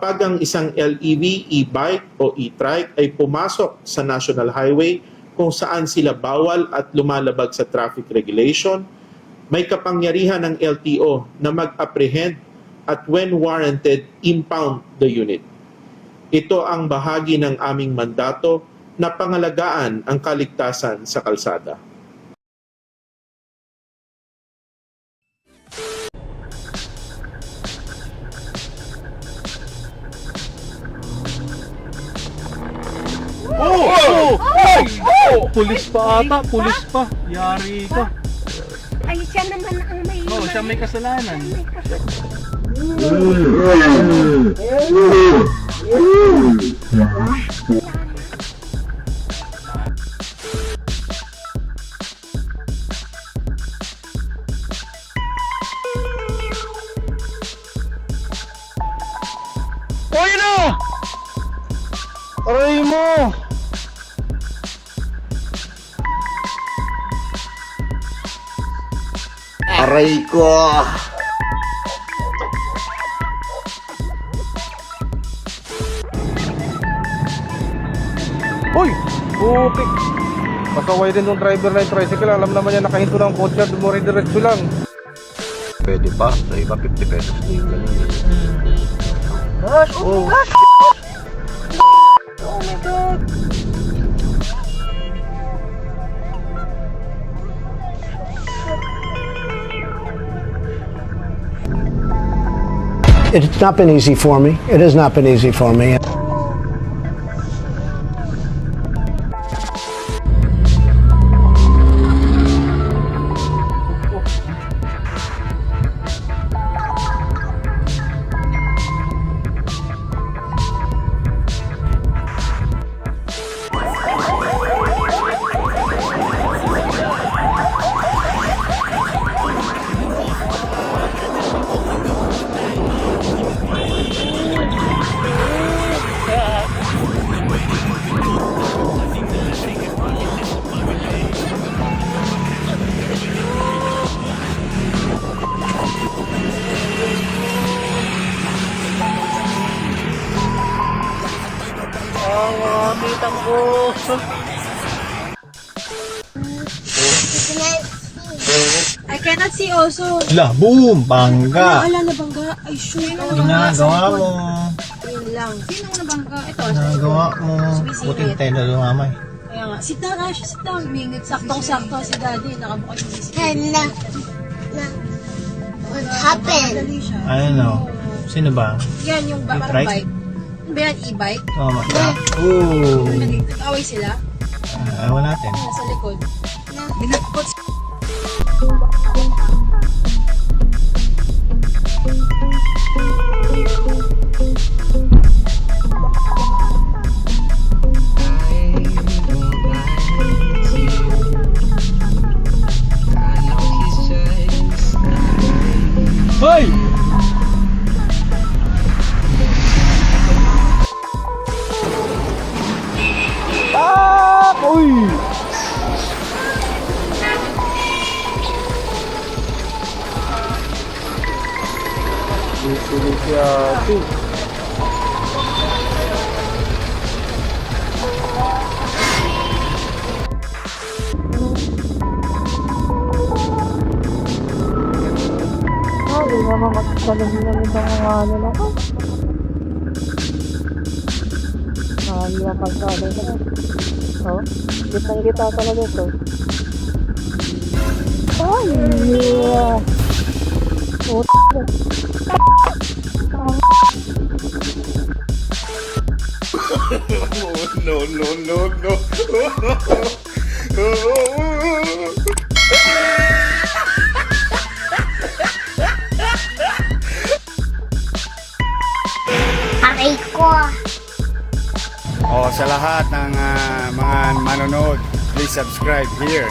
kapag ang isang LEV, e-bike o e-trike ay pumasok sa national highway kung saan sila bawal at lumalabag sa traffic regulation, may kapangyarihan ng LTO na mag-apprehend at when warranted, impound the unit. Ito ang bahagi ng aming mandato na pangalagaan ang kaligtasan sa kalsada. Pulis pa ata, pulis pa. Yari ka. Ay, siya naman ang may... Oo, siya may kasalanan. Hoy na! Aray mo! Aray ko! Uy! Okay. Pasaway din yung driver na yung tricycle. Alam naman niya nakahinto ng kotse at dumuri-diretso lang. Pwede pa? Sa iba 50 pesos din ganun. Gosh, oh my gosh! Oh my God! It's not been easy for me. It has not been easy for me. I cannot see also. La, boom! Bangga! Ala na bangga. Ay, shoot. Ginagawa mo. Yun lang. Sino na bangga? Ito. Ginagawa mo. Sumisingit. Puting tayo na lumamay. Kaya nga. Sit down, Ash. Sit down. Mingit. Saktong-sakto si daddy. Nakabukas yung CCTV. Hello. What happened? Madali siya. Ayun o. Sino ba? Yan yung parang E-trike? bike. Ano ba yan? E-bike? Tama ka. Ooh. Nag-away sila. Ayaw natin. Nasa likod. Binagpot. Hoy! Uy! Sulit yati. Hindi naman magsasabi na rin ang mga ano na ko. Hindi na pagsabi na. Oh, kitang-kita talaga ito. Ay, yeah. Oh, Aray ko. Sa lahat ng mga manonood, please subscribe here.